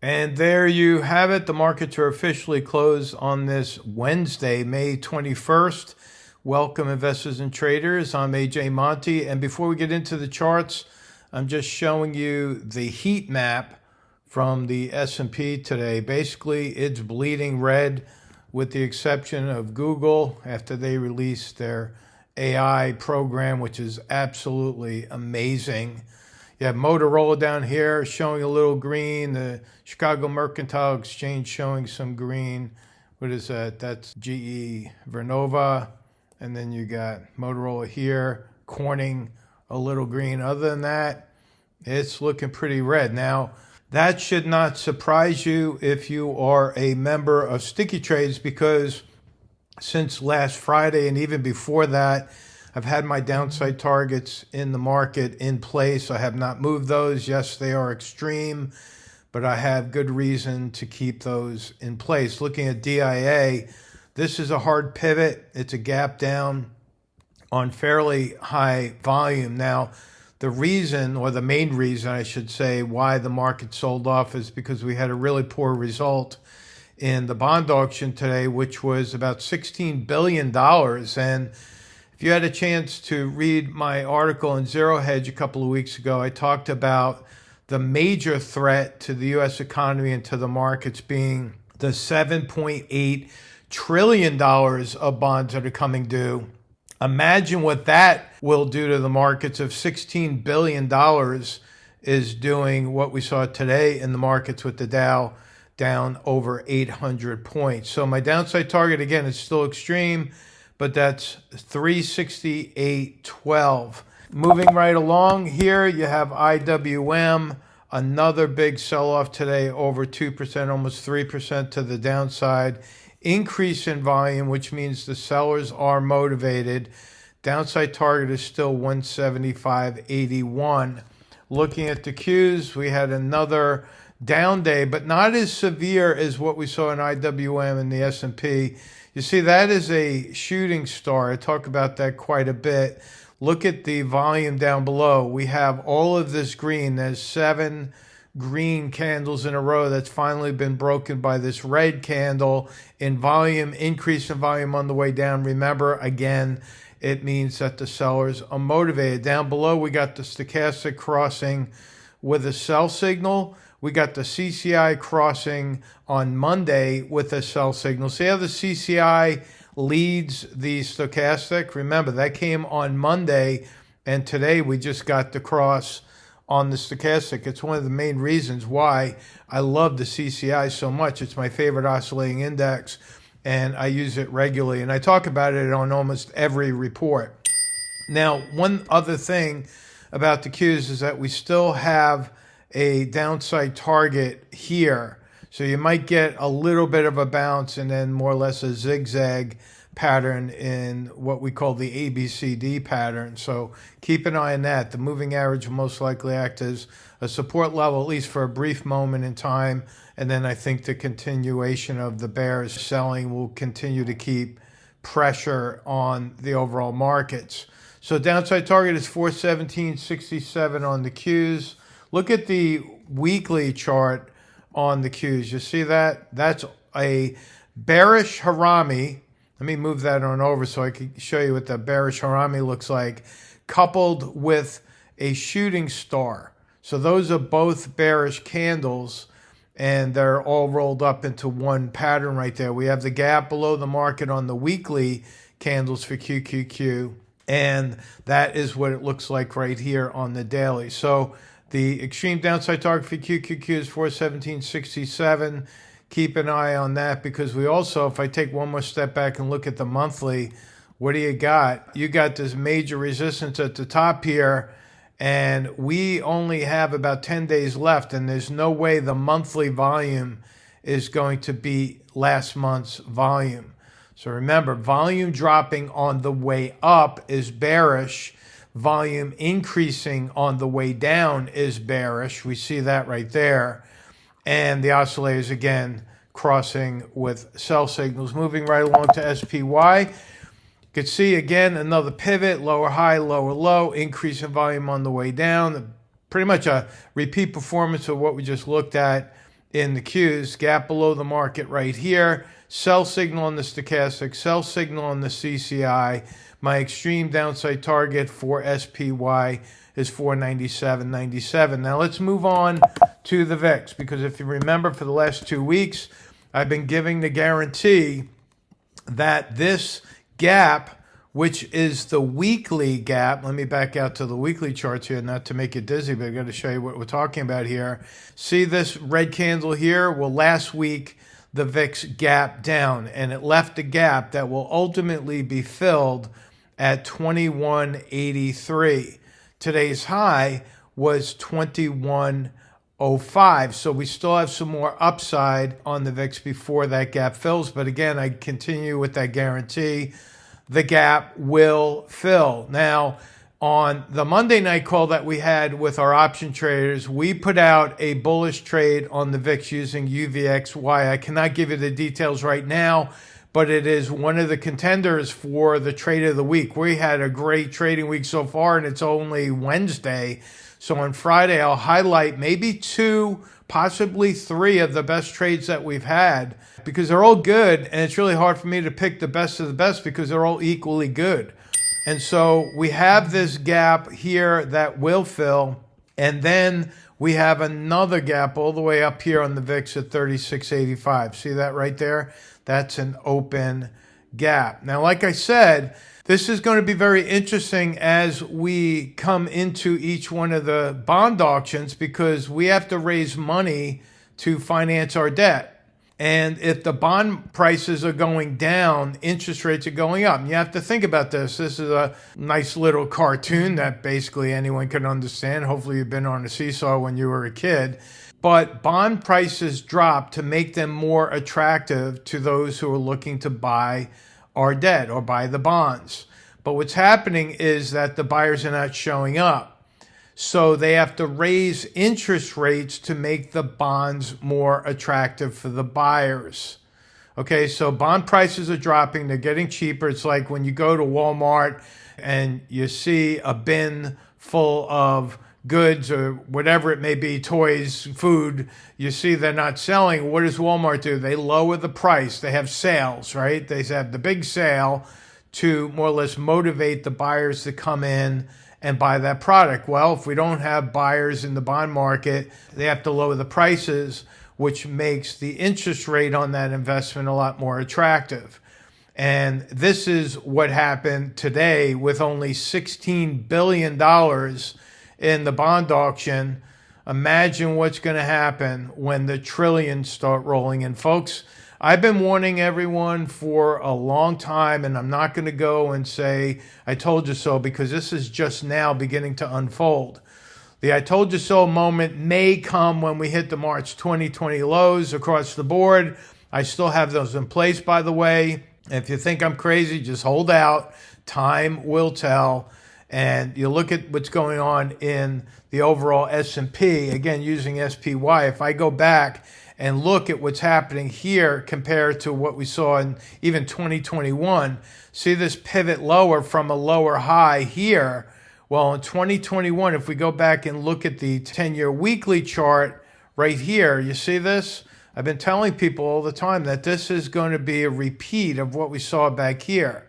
And there you have it. The markets are officially closed on this Wednesday, May 21st. Welcome, investors and traders. I'm AJ Monte. And before we get into the charts, I'm just showing you the heat map from the S&P today. Basically, it's bleeding red with the exception of Google after they released their AI program, which is absolutely amazing. You have Motorola down here showing a little green. The Chicago Mercantile Exchange showing some green. What is that? That's GE Vernova. And then you got Motorola here, Corning, a little green. Other than that, it's looking pretty red. Now, that should not surprise you if you are a member of StickyTrades, because since last Friday and even before that, I've had my downside targets in the market in place. I have not moved those. Yes, they are extreme, but I have good reason to keep those in place. Looking at DIA, this is a hard pivot. It's a gap down on fairly high volume. Now, the reason, or the main reason I should say, why the market sold off is because we had a really poor result in the bond auction today, which was about $16 billion. And if you had a chance to read my article in Zero Hedge a couple of weeks ago, I talked about the major threat to the U.S. economy and to the markets being the $7.8 trillion of bonds that are coming due. Imagine what that will do to the markets if $16 billion is doing what we saw today in the markets with the Dow down over 800 points. So my downside target, again, is still extreme, but that's 368.12. Moving right along here, you have IWM, another big sell-off today, over 2%, almost 3% to the downside. Increase in volume, which means the sellers are motivated. Downside target is still 175.81. Looking at the Qs, we had another down day, but not as severe as what we saw in IWM and the S&P. You see, that is a shooting star. I talk about that quite a bit. Look at the volume down below. We have all of this green. There's 7 green candles in a row that's finally been broken by this red candle in volume, increase in volume on the way down. Remember, again, it means that the sellers are motivated. Down below, we got the stochastic crossing with a sell signal. We got the CCI crossing on Monday with a sell signal. See how the CCI leads the stochastic? Remember, that came on Monday, and today we just got the cross on the stochastic. It's one of the main reasons why I love the CCI so much. It's my favorite oscillating index, and I use it regularly. And I talk about it on almost every report. Now, one other thing about the Qs is that we still have a downside target here. So you might get a little bit of a bounce and then more or less a zigzag pattern in what we call the ABCD pattern. So keep an eye on that. The moving average will most likely act as a support level, at least for a brief moment in time. And then I think the continuation of the bears selling will continue to keep pressure on the overall markets. So downside target is 417.67 on the Qs. Look at the weekly chart on the Qs. You see that? That's a bearish harami. Let me move that on over so I can show you what the bearish harami looks like, coupled with a shooting star. So those are both bearish candles, and they're all rolled up into one pattern right there. We have the gap below the market on the weekly candles for QQQ, and that is what it looks like right here on the daily. So the extreme downside target for QQQ is 417.67. Keep an eye on that, because we also, if I take one more step back and look at the monthly, what do you got? You got this major resistance at the top here, and we only have about 10 days left, and there's no way the monthly volume is going to beat last month's volume. So remember, volume dropping on the way up is bearish. Volume increasing on the way down is bearish. We see that right there. And the oscillators, again, crossing with sell signals. Moving right along to SPY. You could see, again, another pivot, lower high, lower low, increase in volume on the way down. Pretty much a repeat performance of what we just looked at in the Qs, gap below the market right here, sell signal on the stochastic, sell signal on the CCI. My extreme downside target for SPY is 497.97. Now let's move on to the VIX, because if you remember, for the last 2 weeks, I've been giving the guarantee that this gap, which is the weekly gap. Let me back out to the weekly charts here, not to make you dizzy, but I got to show you what we're talking about here. See this red candle here? Well, last week, the VIX gap down, and it left a gap that will ultimately be filled at 2183. Today's high was 2105. So we still have some more upside on the VIX before that gap fills. But again, I continue with that guarantee. The gap will fill. Now, on the Monday night call that we had with our option traders, we put out a bullish trade on the VIX using UVXY. I cannot give you the details right now, but it is one of the contenders for the trade of the week. We had a great trading week so far, and it's only Wednesday. So on Friday, I'll highlight maybe 2, possibly 3 of the best trades that we've had, because they're all good, and it's really hard for me to pick the best of the best because they're all equally good. And so we have this gap here that will fill, and then we have another gap all the way up here on the VIX at 36.85. See that right there? That's an open gap. Now, like I said, this is going to be very interesting as we come into each one of the bond auctions, because we have to raise money to finance our debt. And if the bond prices are going down, interest rates are going up. And you have to think about this. This is a nice little cartoon that basically anyone can understand. Hopefully you've been on a seesaw when you were a kid. But bond prices drop to make them more attractive to those who are looking to buy our debt or buy the bonds. But what's happening is that the buyers are not showing up. So they have to raise interest rates to make the bonds more attractive for the buyers. Okay, so bond prices are dropping. They're getting cheaper. It's like when you go to Walmart and you see a bin full of goods or whatever it may be, toys, food, you see they're not selling. What does Walmart do? They lower the price. They have sales, right? They have the big sale to more or less motivate the buyers to come in and buy that product. Well, if we don't have buyers in the bond market, they have to lower the prices, which makes the interest rate on that investment a lot more attractive. And this is what happened today with only $16 billion in the bond auction. Imagine what's going to happen when the trillions start rolling in. Folks, I've been warning everyone for a long time, and I'm not going to go and say, I told you so, because this is just now beginning to unfold. The I told you so moment may come when we hit the March 2020 lows across the board. I still have those in place, by the way. If you think I'm crazy, just hold out. Time will tell. And you look at what's going on in the overall S&P, again, using SPY. If I go back and look at what's happening here compared to what we saw in even 2021, see this pivot lower from a lower high here. Well, in 2021, if we go back and look at the 10-year weekly chart right here, you see this? I've been telling people all the time that this is going to be a repeat of what we saw back here.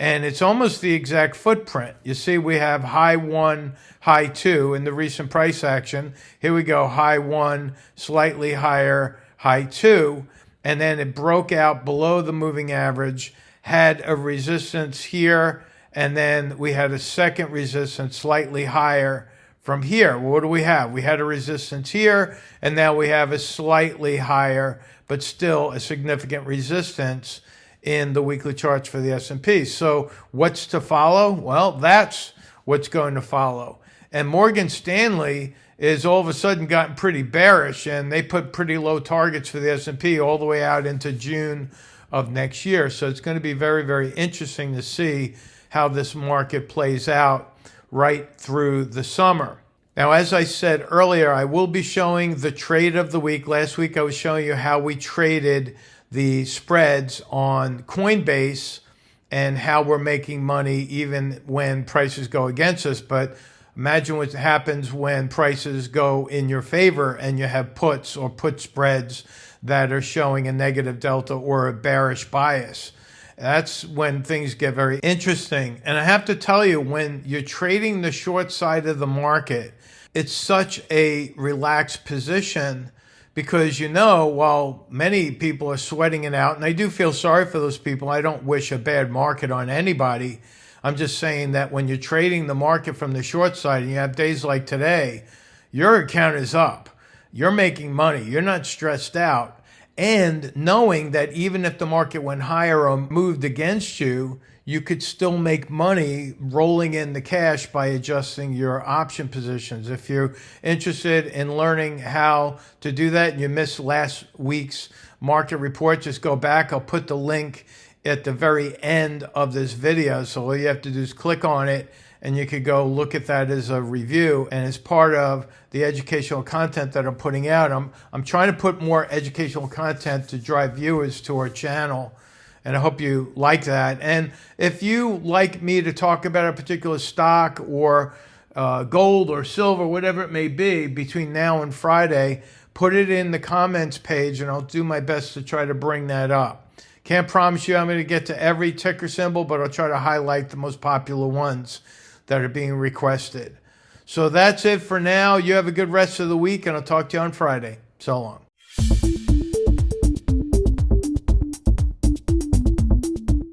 And it's almost the exact footprint. You see, we have high 1, high 2 in the recent price action. Here we go, high 1, slightly higher, high 2. And then it broke out below the moving average, had a resistance here, and then we had a second resistance slightly higher from here. Well, what do we have? We had a resistance here, and now we have a slightly higher, but still a significant resistance in the weekly charts for the S&P. So what's to follow? Well, that's what's going to follow. And Morgan Stanley is all of a sudden gotten pretty bearish, and they put pretty low targets for the S&P all the way out into June of next year. So it's going to be very, very interesting to see how this market plays out right through the summer. Now, as I said earlier, I will be showing the trade of the week. Last week I was showing you how we traded the spreads on Coinbase and how we're making money even when prices go against us. But Imagine what happens when prices go in your favor and you have puts or put spreads that are showing a negative delta or a bearish bias. That's when things get very interesting. And I have to tell you, when you're trading the short side of the market, it's such a relaxed position because, while many people are sweating it out, and I do feel sorry for those people. I don't wish a bad market on anybody. I'm just saying that when you're trading the market from the short side and you have days like today, your account is up. You're making money. You're not stressed out. And knowing that even if the market went higher or moved against you, you could still make money rolling in the cash by adjusting your option positions. If you're interested in learning how to do that and you missed last week's market report, just go back. I'll put the link at the very end of this video. So all you have to do is click on it and you could go look at that as a review. And as part of the educational content that I'm putting out, I'm trying to put more educational content to drive viewers to our channel. And I hope you like that. And if you like me to talk about a particular stock or gold or silver, whatever it may be, between now and Friday, put it in the comments page and I'll do my best to try to bring that up. Can't promise you I'm going to get to every ticker symbol, but I'll try to highlight the most popular ones that are being requested. So that's it for now. You have a good rest of the week, and I'll talk to you on Friday. So long.